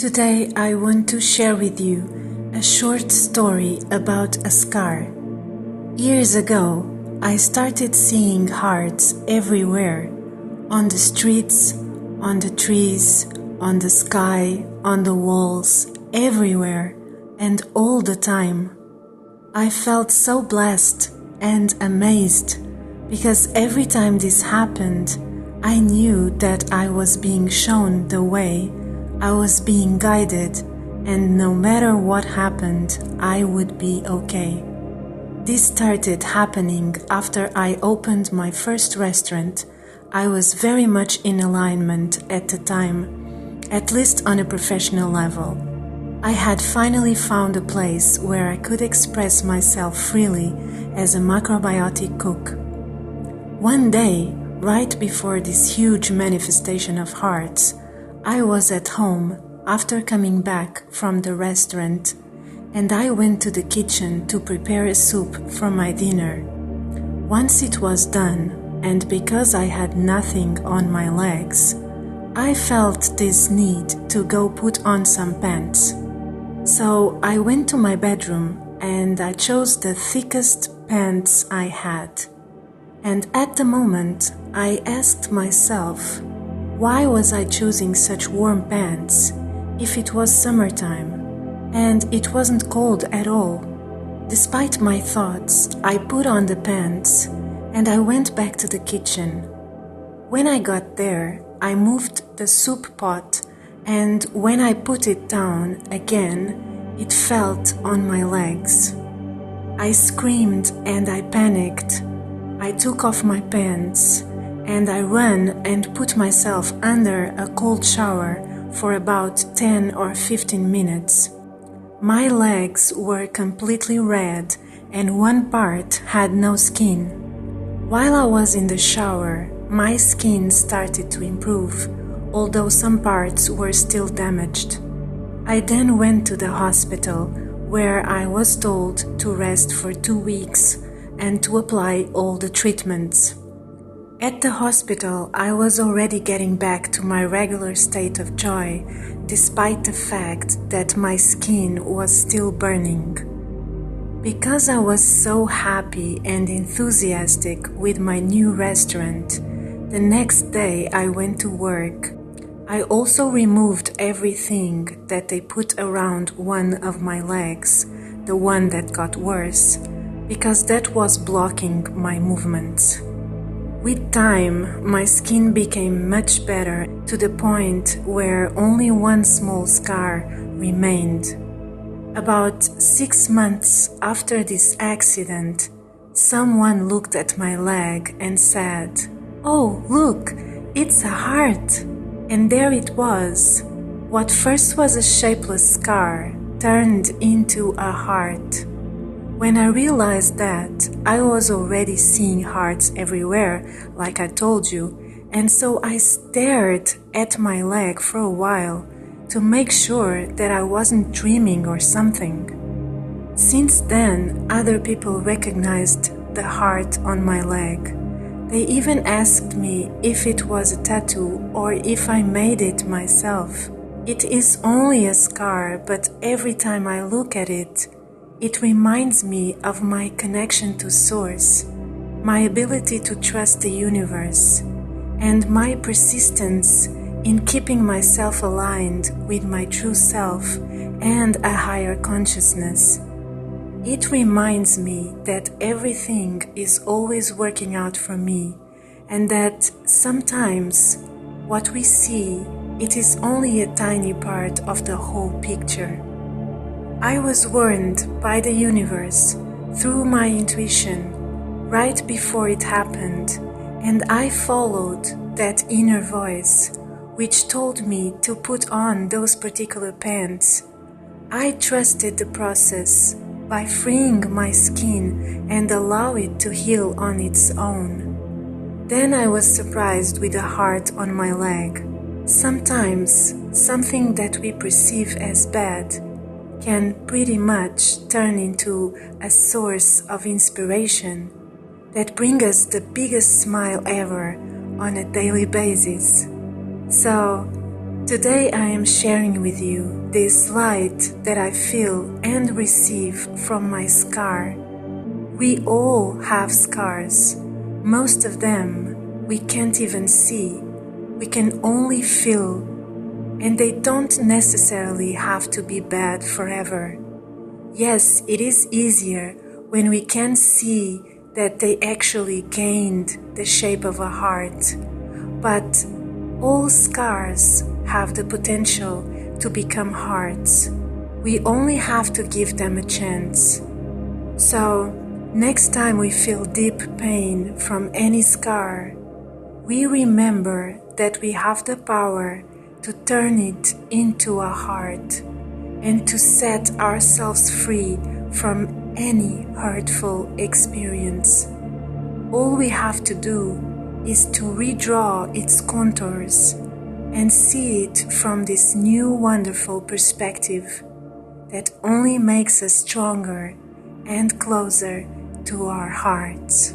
Today I want to share with you a short story about a scar. Years ago, I started seeing hearts everywhere, on the streets, on the trees, on the sky, on the walls, everywhere, and all the time. I felt so blessed and amazed because every time this happened, I knew that I was being shown the way, I was being guided, and no matter what happened, I would be okay. This started happening after I opened my first restaurant. I was very much in alignment at the time, at least on a professional level. I had finally found a place where I could express myself freely as a macrobiotic cook. One day, right before this huge manifestation of hearts, I was at home after coming back from the restaurant, and I went to the kitchen to prepare a soup for my dinner. Once it was done, and because I had nothing on my legs, I felt this need to go put on some pants. So I went to my bedroom and I chose the thickest pants I had. And at the moment, I asked myself, why was I choosing such warm pants if it was summertime and it wasn't cold at all? Despite my thoughts, I put on the pants and I went back to the kitchen. When I got there, I moved the soup pot, and when I put it down again, it felt on my legs. I screamed and I panicked. I took off my pants and I ran and put myself under a cold shower for about 10 or 15 minutes. My legs were completely red and one part had no skin. While I was in the shower, my skin started to improve, although some parts were still damaged. I then went to the hospital, where I was told to rest for 2 weeks and to apply all the treatments. At the hospital, I was already getting back to my regular state of joy, despite the fact that my skin was still burning. Because I was so happy and enthusiastic with my new restaurant, the next day I went to work. I also removed everything that they put around one of my legs, the one that got worse, because that was blocking my movements. With time, my skin became much better to the point where only one small scar remained. About 6 months after this accident, someone looked at my leg and said, "Oh, look, it's a heart." And there it was. What first was a shapeless scar turned into a heart. When I realized that, I was already seeing hearts everywhere, like I told you, and so I stared at my leg for a while to make sure that I wasn't dreaming or something. Since then, other people recognized the heart on my leg. They even asked me if it was a tattoo or if I made it myself. It is only a scar, but every time I look at it, it reminds me of my connection to Source, my ability to trust the universe, and my persistence in keeping myself aligned with my true self and a higher consciousness. It reminds me that everything is always working out for me, and that sometimes what we see, it is only a tiny part of the whole picture. I was warned by the universe through my intuition right before it happened, and I followed that inner voice which told me to put on those particular pants. I trusted the process by freeing my skin and allow it to heal on its own. Then I was surprised with a heart on my leg. Sometimes something that we perceive as bad can pretty much turn into a source of inspiration that brings us the biggest smile ever on a daily basis. So Today I am sharing with you this light that I feel and receive from my scar. We all have scars. Most of them we can't even see. We can only feel, and they don't necessarily have to be bad forever. Yes, it is easier when we can see that they actually gained the shape of a heart. But all scars have the potential to become hearts. We only have to give them a chance. So, next time we feel deep pain from any scar, we remember that we have the power to turn it into a heart and to set ourselves free from any hurtful experience. All we have to do is to redraw its contours and see it from this new wonderful perspective that only makes us stronger and closer to our hearts.